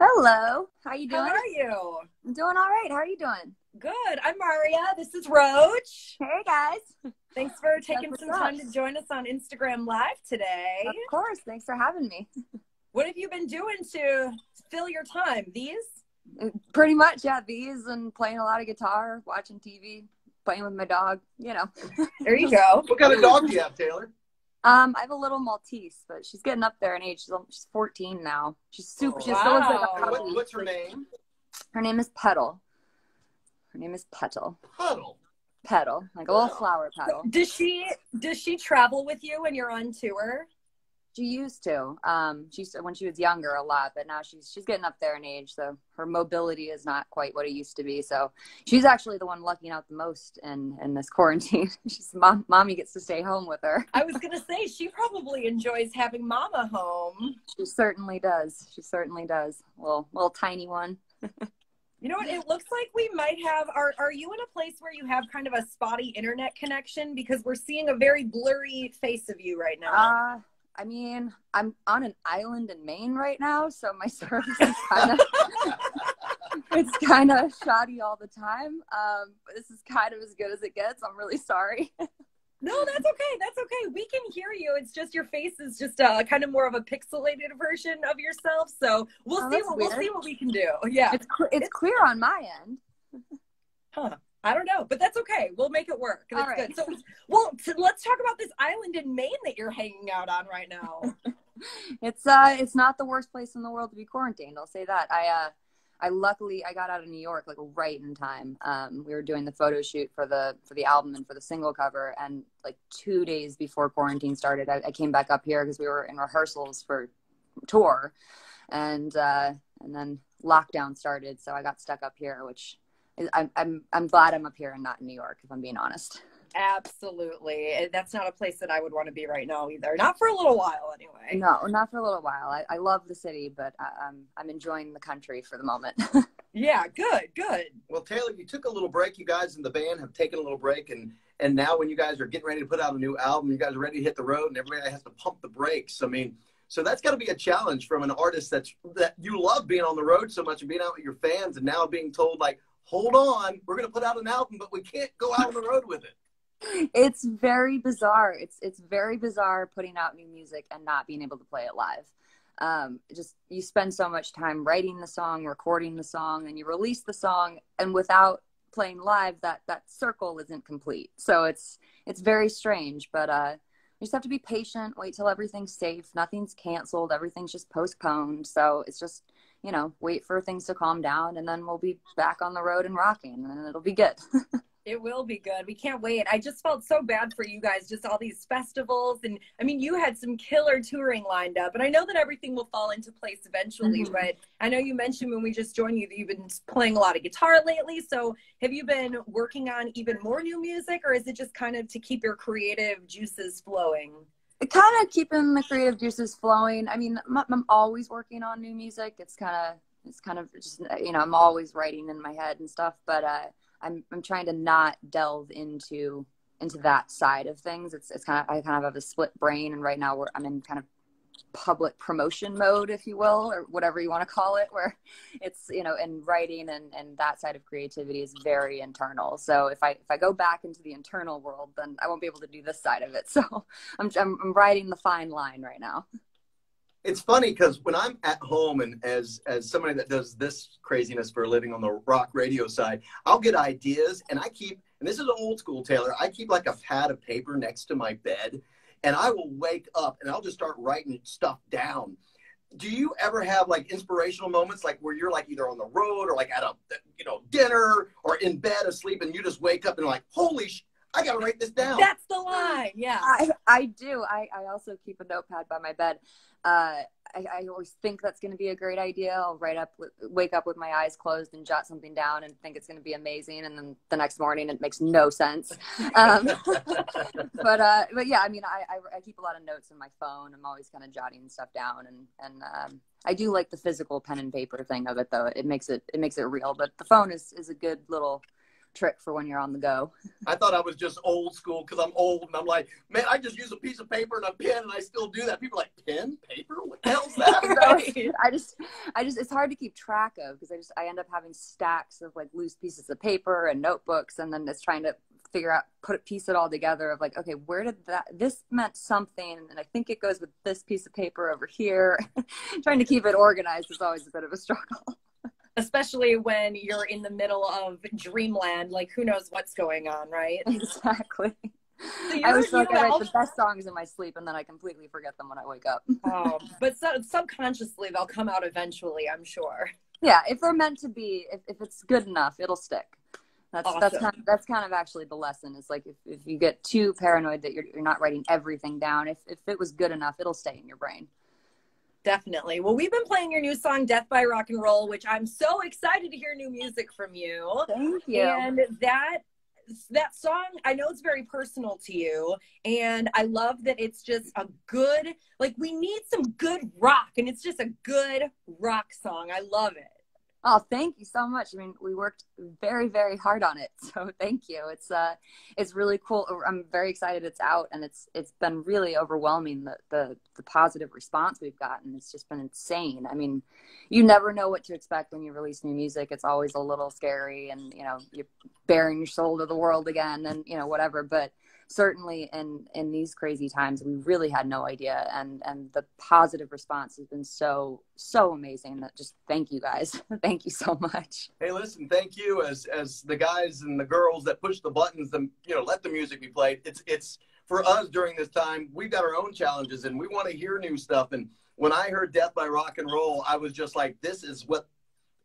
Hello. How you How doing? are you? I'm doing all right. How are you doing? Good. I'm Maria. This is Roach. Hey guys. Thanks for That's taking what's some up. time to join us on Instagram Live today. Of course. Thanks for having me. What have you been doing to fill your time? These? Pretty much, yeah. These and playing a lot of guitar, watching TV, playing with my dog. There you go. What kind of dog do you have, Taylor? I have a little Maltese, but she's getting up there in age. She's 14 now. She's super. Oh, She still looks like wow. a And puppy. what's her name? Her name is Petal. Her name is Petal. Puddle. Petal, like a little flower petal. Does she travel with you when you're on tour? She used to. When she was younger a lot, but now she's getting up there in age, so her mobility is not quite what it used to be. So she's actually the one lucking out the most in this quarantine. Mommy gets to stay home with her. I was gonna say she probably enjoys having Mama home. She certainly does. She certainly does. Little tiny one. You know what? It looks like we might have. Are you in a place where you have kind of a spotty internet connection? Because we're seeing a very blurry face of you right now. I mean, I'm on an island in Maine right now, so my service is kind of shoddy all the time. But this is kind of as good as it gets. I'm really sorry. No, that's okay. That's okay. We can hear you. It's just your face is just kind of more of a pixelated version of yourself. So we'll see what we can do. Yeah, it's clear on my end. Huh. I don't know, but that's okay. We'll make it work. That's right. good. So, let's talk about this island in Maine that you're hanging out on right now. It's not the worst place in the world to be quarantined. I'll say that. I luckily got out of New York like right in time. We were doing the photo shoot for the album and for the single cover, and like 2 days before quarantine started, I came back up here because we were in rehearsals for tour, and then lockdown started, so I got stuck up here, which I'm glad I'm up here and not in New York, if I'm being honest. Absolutely. That's not a place that I would want to be right now either. Not for a little while anyway. No, not for a little while. I love the city, but I'm enjoying the country for the moment. Yeah, good. Well, Taylor, you took a little break. You guys in the band have taken a little break, and now when you guys are getting ready to put out a new album, you guys are ready to hit the road, and everybody has to pump the brakes. I mean, so that's got to be a challenge from an artist that you love being on the road so much and being out with your fans, and now being told like, hold on, we're going to put out an album, but we can't go out on the road with it. It's very bizarre. It's very bizarre putting out new music and not being able to play it live. Just you spend so much time writing the song, recording the song, and you release the song, and without playing live, that circle isn't complete. So it's very strange, but you just have to be patient, wait till everything's safe, nothing's canceled, everything's just postponed. So it's just, wait for things to calm down, and then we'll be back on the road and rocking, and it'll be good. It will be good. We can't wait. I just felt so bad for you guys, just all these festivals. And I mean, you had some killer touring lined up, and I know that everything will fall into place eventually, but I know you mentioned when we just joined you that you've been playing a lot of guitar lately. So have you been working on even more new music, or is it just kind of to keep your creative juices flowing? Kind of keeping the creative juices flowing. I mean, I'm always working on new music. It's kind of just, I'm always writing in my head and stuff, but I'm trying to not delve into that side of things. It's kind of, I kind of have a split brain, and right now I'm in kind of public promotion mode, if you will, or whatever you want to call it, where it's, and writing and that side of creativity is very internal. So if I go back into the internal world, then I won't be able to do this side of it. So I'm riding the fine line right now. It's funny because when I'm at home, and as somebody that does this craziness for a living on the rock radio side, I'll get ideas, and and this is old school, Taylor, I keep like a pad of paper next to my bed, and I will wake up and I'll just start writing stuff down. Do you ever have like inspirational moments, like where you're like either on the road or like at a dinner or in bed asleep, and you just wake up and like, holy I got to write this down? That's the line. Yeah. I do. I also keep a notepad by my bed. I always think that's going to be a great idea. I'll wake up with my eyes closed and jot something down and think it's going to be amazing. And then the next morning it makes no sense. But yeah, I mean, I keep a lot of notes in my phone. I'm always kind of jotting stuff down, and I do like the physical pen and paper thing of it, though. It makes it real, but the phone is a good little trick for when you're on the go. I thought I was just old school because I'm old, and I'm like, man, I just use a piece of paper and a pen, and I still do that. People are like, pen, paper, what the hell's that? Right. I just, it's hard to keep track of because I end up having stacks of like loose pieces of paper and notebooks, and then just trying to figure out, piece it all together of like, okay, where did this meant something, and I think it goes with this piece of paper over here. Trying to keep it organized is always a bit of a struggle. Especially when you're in the middle of dreamland, like who knows what's going on, right? Exactly. So I always feel like I write the best songs in my sleep, and then I completely forget them when I wake up. But subconsciously they'll come out eventually, I'm sure. Yeah, if they're meant to be, if it's good enough, it'll stick. Awesome. That's kind of actually the lesson. Is like if you get too paranoid that you're not writing everything down, if it was good enough, it'll stay in your brain. Definitely. Well, we've been playing your new song, Death by Rock and Roll, which I'm so excited to hear new music from you. Thank you. And that song, I know it's very personal to you. And I love that it's just a good, like we need some good rock. And it's just a good rock song. I love it. Oh, thank you so much. I mean, we worked very, very hard on it. So thank you. It's really cool. I'm very excited it's out, and it's been really overwhelming, the positive response we've gotten. It's just been insane. I mean, you never know what to expect when you release new music. It's always a little scary, and, you know, you're bearing your soul to the world again, and, you know, whatever. But certainly in these crazy times, we really had no idea. And the positive response has been so amazing. That just, thank you guys. Thank you so much. Hey, listen, thank you as the guys and the girls that push the buttons, let the music be played. It's for us during this time, we've got our own challenges and we want to hear new stuff. And when I heard Death by Rock and Roll, I was just like, this is what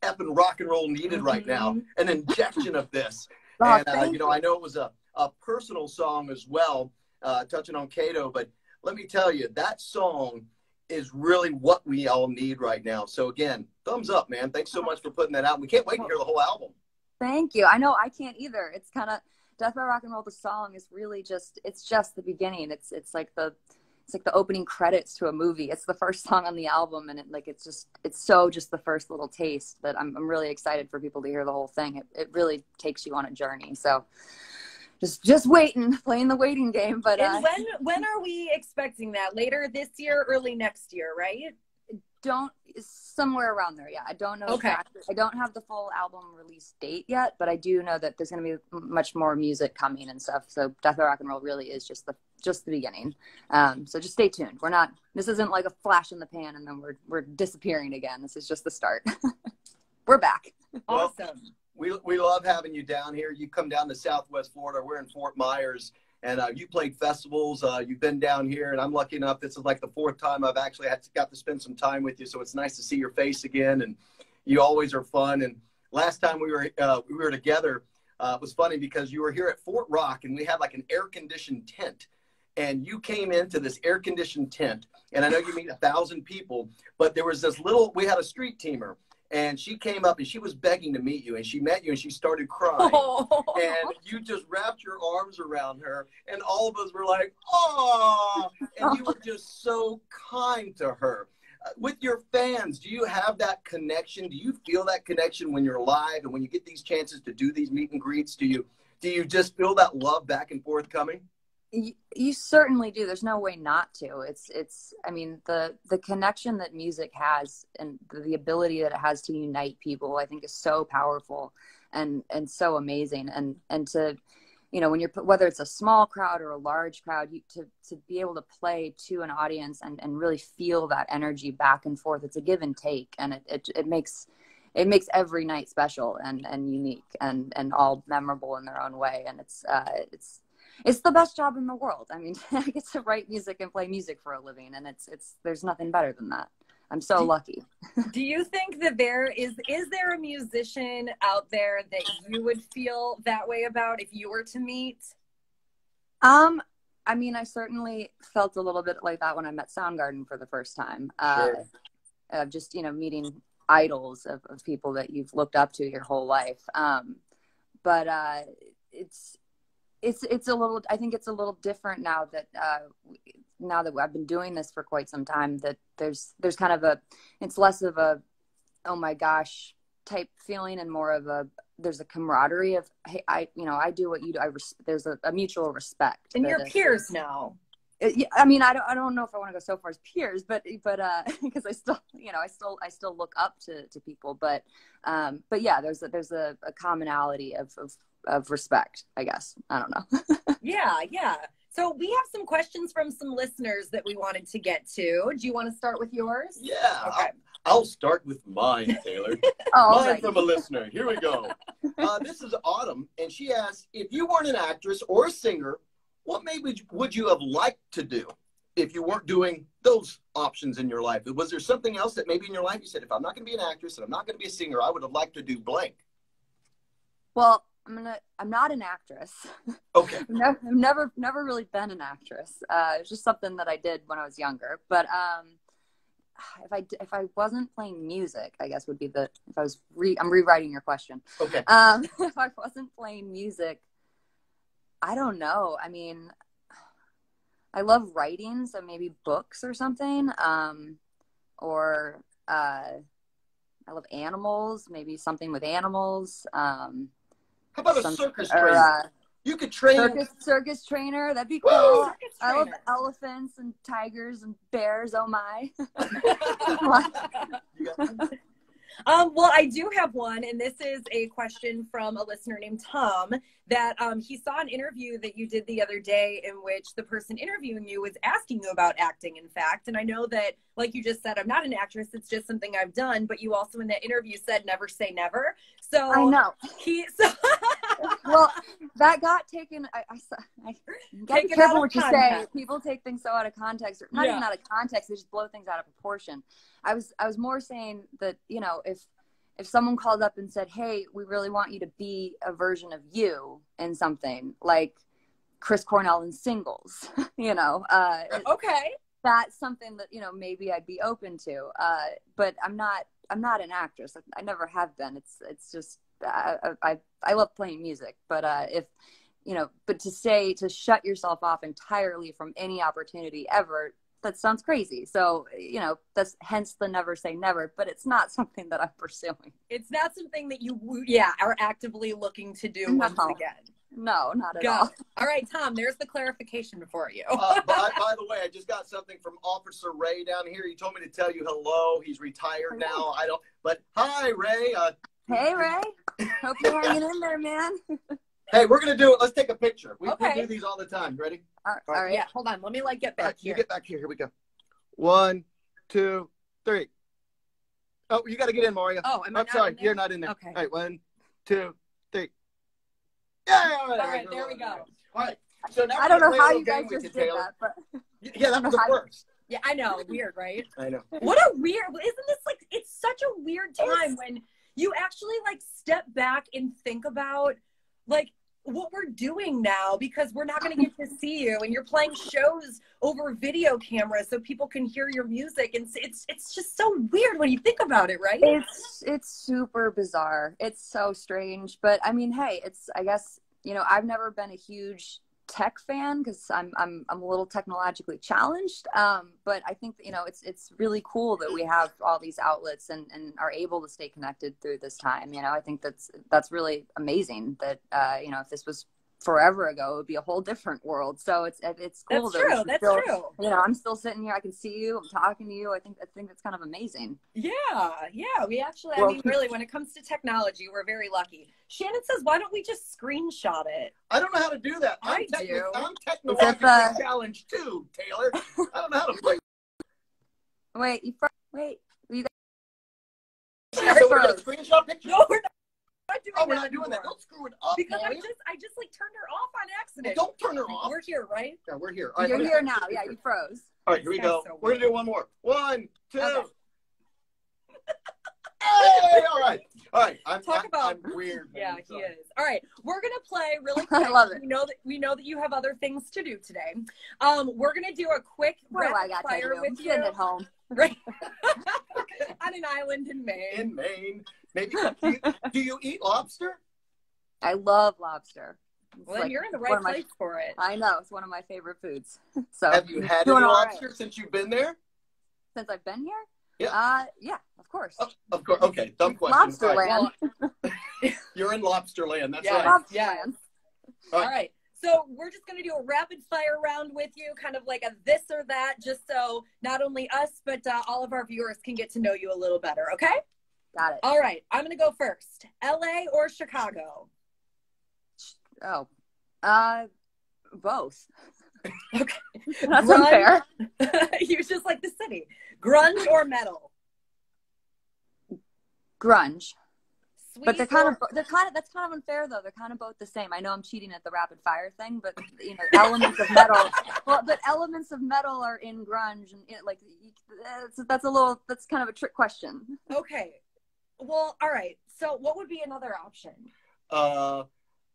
effing rock and roll needed right now. An injection of this. Oh, and, I know it was a personal song as well, touching on Kato, but let me tell you, that song is really what we all need right now. So again, thumbs up, man. Thanks so much for putting that out. We can't wait to hear the whole album. Thank you. I know I can't either. It's kind of, Death by Rock and Roll, the song is really it's just the beginning. It's like the opening credits to a movie. It's the first song on the album, and it's just the first little taste that I'm really excited for people to hear the whole thing. It really takes you on a journey. So just playing the waiting game. But and when are we expecting that? Later this year, early next year, right? Somewhere around there. Yeah, I don't know. Okay. Exactly. I don't have the full album release date yet, but I do know that there's going to be much more music coming and stuff. So Death by Rock and Roll really is just the beginning. So just stay tuned. This isn't like a flash in the pan and then we're disappearing again. This is just the start. We're back. Awesome. Well, we love having you down here. You come down to Southwest Florida. We're in Fort Myers. And you played festivals. You've been down here, and I'm lucky enough. This is like the fourth time I've actually got to spend some time with you. So it's nice to see your face again. And you always are fun. And last time we were together, it was funny because you were here at Fort Rock, and we had like an air-conditioned tent. And you came into this air-conditioned tent, and I know you meet 1,000 people, but there was we had a street teamer. And she came up and she was begging to meet you, and she met you and she started crying. Oh. And you just wrapped your arms around her, and all of us were like, oh, and you were just so kind to her. With your fans, do you have that connection? Do you feel that connection when you're live and when you get these chances to do these meet and greets? Do you just feel that love back and forth coming? You certainly do. There's no way not to. I mean, the connection that music has and the ability that it has to unite people, I think is so powerful and so amazing. And to, when whether it's a small crowd or a large crowd, to be able to play to an audience and really feel that energy back and forth, it's a give and take. And it makes every night special and unique and all memorable in their own way. And it's the best job in the world. I mean, I get to write music and play music for a living, and there's nothing better than that. I'm so lucky. Do you think that is there a musician out there that you would feel that way about if you were to meet? I mean, I certainly felt a little bit like that when I met Soundgarden for the first time. Sure. Just, meeting idols of people that you've looked up to your whole life. But it's a little, I think it's a little different now that I've been doing this for quite some time, that there's kind of it's less of a, oh my gosh type feeling and more of there's a camaraderie of, hey, I do what you do. There's a mutual respect. And you're peers now. I mean, I don't know if I want to go so far as peers, but because I still, I still look up to people, but yeah, there's a commonality of respect, I guess. I don't know. Yeah. So we have some questions from some listeners that we wanted to get to. Do you want to start with yours? Yeah. Okay. I'll start with mine, Taylor. Oh, mine from a listener. Here we go. This is Autumn, and she asks, if you weren't an actress or a singer, what maybe would you have liked to do if you weren't doing those options in your life? Was there something else that maybe in your life you said, if I'm not going to be an actress and I'm not going to be a singer, I would have liked to do blank? Well, I'm not an actress. Okay. I've never really been an actress. It's just something that I did when I was younger. But if I wasn't playing music, I guess would be I'm rewriting your question. Okay. If I wasn't playing music, I don't know. I mean, I love writing, so maybe books or something. Or I love animals, maybe something with animals. How about a circus trainer? You could train circus trainer. That'd be cool. Woo! I love elephants and tigers and bears. Oh my! Well, I do have one, and this is a question from a listener named Tom that he saw an interview that you did the other day in which the person interviewing you was asking you about acting, in fact. And I know that, like you just said, I'm not an actress. It's just something I've done. But you also in that interview said never say never. So I know. Well, that got taken. I gotta be careful what you say. People take things so out of context, or not even out of context. They just blow things out of proportion. I was more saying that, if someone called up and said, hey, we really want you to be a version of you in something like Chris Cornell in Singles, okay, that's something that, maybe I'd be open to. But I'm not an actress. I never have been. It's just, I love playing music, but but to shut yourself off entirely from any opportunity ever, that sounds crazy. So, that's hence the never say never, but it's not something that I'm pursuing. It's not something that you, are actively looking to do once again. No, not at all. All right, Tom, there's the clarification for you. By the way, I just got something from Officer Ray down here. He told me to tell you hello. He's retired now. But hi, Ray. Hey, Ray. Hope you're hanging in there, man. Hey, we're going to do it. Let's take a picture. We do these all the time. Ready? All right. Yeah, hold on. Let me get back here. You get back here. Here we go. 1, 2, 3. Oh, you got to get in, Mario. Oh, I'm sorry. You're not in there. Okay. All right, 1, 2, 3. Yeah, all right, there we go. All right. So now I don't know how you guys just did that, but yeah, that was the worst. Yeah, I know. Weird, right? I know. What a weird, isn't this it's such a weird time when you actually step back and think about what we're doing now, because we're not going to get to see you, and you're playing shows over video camera so people can hear your music, and it's just so weird when you think about it, right? It's super bizarre. It's so strange, but I mean, hey, I guess I've never been a huge tech fan because I'm a little technologically challenged, but I think it's really cool that we have all these outlets and are able to stay connected through this time. I think that's really amazing that if this was forever ago, it would be a whole different world. So it's cool. That's true. I'm still sitting here. I can see you. I'm talking to you. I think that's kind of amazing. Yeah. We actually, I mean, really, when it comes to technology, we're very lucky. Shannon says, why don't we just screenshot it? I don't know how to do that. I'm technologically challenged too, Taylor. I don't know how to play. Wait, you guys. So we're gonna screenshot pictures? No, we're not. We're not doing that. Don't screw it up. Because I just turned her off on accident. Well, don't turn her off. We're here, right? Yeah, we're here. You're here now. Yeah, you froze. All right, here we go. So we're gonna do one more. 1, 2. Okay. Hey, all right. I'm weird. Yeah, he is. All right, we're gonna play really quick. I love it. We know that you have other things to do today. We're gonna do a quick rapid fire with you. Sitting at home, right? On an island in Maine. In Maine, maybe. Do you eat lobster? I love lobster. Well, then you're in the right place for it. I know, it's one of my favorite foods. So have you had any lobster since you've been there? Since I've been here? Yeah. Yeah, of course. Of course. Okay, dumb question. Lobster land. Well, You're in lobster land. That's Yes, right. Lobster yes. land. All right. So we're just going to do a rapid fire round with you, kind of like a this or that, just so not only us, but all of our viewers can get to know you a little better. Okay? Got it. All right. I'm going to go first. LA or Chicago? Oh, both. Okay. That's Grunge. unfair. You just like the city. Grunge or metal? Grunge. Sweet But that's or... kind of unfair though. They're kind of both the same. I know I'm cheating at the rapid fire thing, but you know, elements of metal. Well, but elements of metal are in grunge, and that's kind of a trick question. Okay. Well, all right. So what would be another option?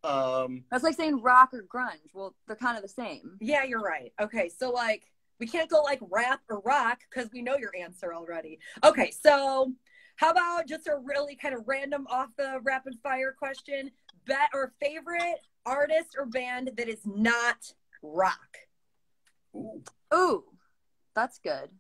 That's like saying rock or grunge. Well, they're kind of the same. Yeah, you're right. Okay, so like we can't go like rap or rock because we know your answer already. Okay, so how about just a really kind of random off the rapid fire question? Bet or favorite artist or band that is not rock? Ooh, that's good.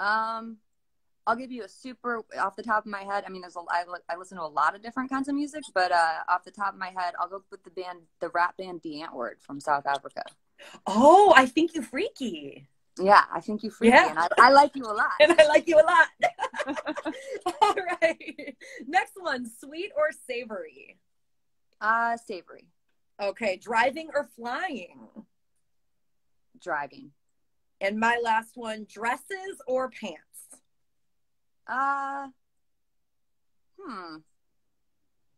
I'll give you a super off the top of my head. I mean, I listen to a lot of different kinds of music, but off the top of my head, I'll go with the rap band The Antwoord from South Africa. Oh, I Think You Freaky. Yeah, I think you freaky, Yeah. and I like you a lot. And I like you a lot. All right. Next one, sweet or savory? Savory. Okay, driving or flying? Driving. And my last one, dresses or pants?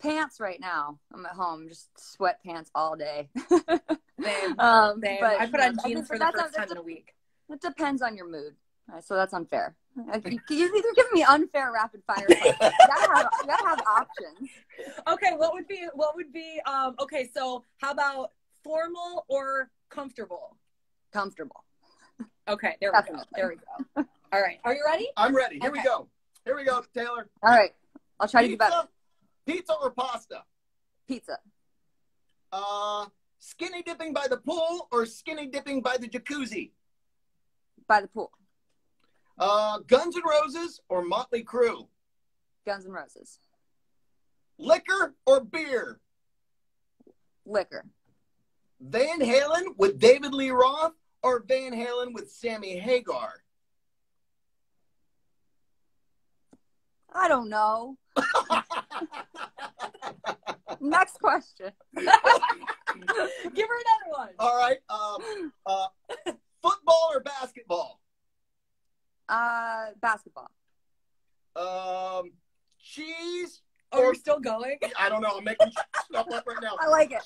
Pants right now. I'm at home, just sweatpants all day. Same. But, I put on jeans for the first time in a week. It depends on your mood. So that's unfair. You're either giving me unfair rapid fire questions. You gotta have options. Okay, what would be okay, so how about formal or comfortable? Comfortable. Okay, there Definitely. we go. All right. Are you ready? I'm ready. Here Okay. we go. Here we go, Taylor. All right. I'll try to do better. Pizza or pasta? Pizza. Skinny dipping by the pool or skinny dipping by the jacuzzi? By the pool. Guns N' Roses or Motley Crue? Guns N' Roses. Liquor or beer? Liquor. Van Halen with David Lee Roth or Van Halen with Sammy Hagar? I don't know. Next question. Give her another one. All right. Football or basketball? Basketball. Cheese. Oh, you're still going? I don't know. I'm making stuff up right now. I like it.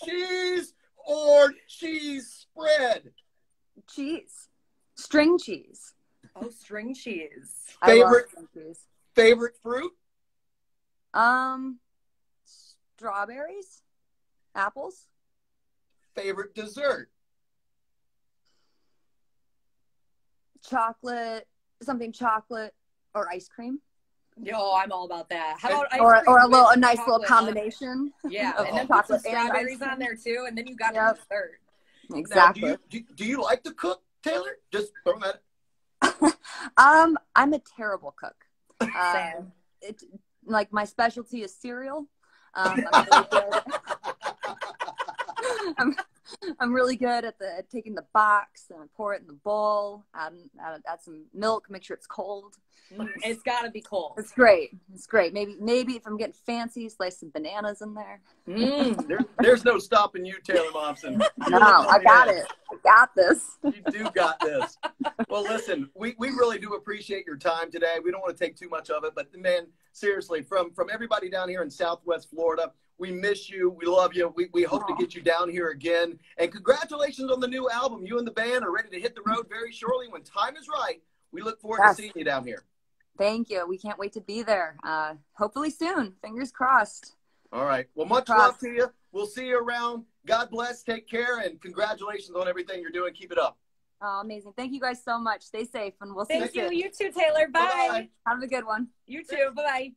Cheese or cheese spread? Cheese. String cheese. Oh, string cheese. Favorite I love string cheese. Favorite fruit? Strawberries. Apples. Favorite dessert? Chocolate. Something chocolate or ice cream. Yo, I'm all about that. How about ice Or cream a with nice little chocolate combination. Yeah, of and then put some chocolate and ice strawberries cream. on there too, and then you got Yep. the dessert. Exactly. Now, do you like to cook, Taylor? Just throwing that. I'm a terrible cook. Same. Like my specialty is cereal. I'm really good. I'm really good at taking the box and I pour it in the bowl, add some milk, make sure it's cold. It's got to be cold. It's great. It's great. Maybe if I'm getting fancy, slice some bananas in there. There's no stopping you, Taylor Momsen. No, I got it. I got this. You do got this. Well, listen, we really do appreciate your time today. We don't want to take too much of it, but man, seriously, from everybody down here in Southwest Florida, we miss you. We love you. We hope to get you down here again. And congratulations on the new album. You and the band are ready to hit the road very shortly. When time is right, we look forward to seeing you down here. Thank you. We can't wait to be there. Hopefully soon. Fingers crossed. All right. Well, much love to you. We'll see you around. God bless. Take care. And congratulations on everything you're doing. Keep it up. Oh, amazing. Thank you guys so much. Stay safe, and we'll see you soon. Thank you. You too, Taylor. Bye. Bye-bye. Have a good one. You too. Bye-bye.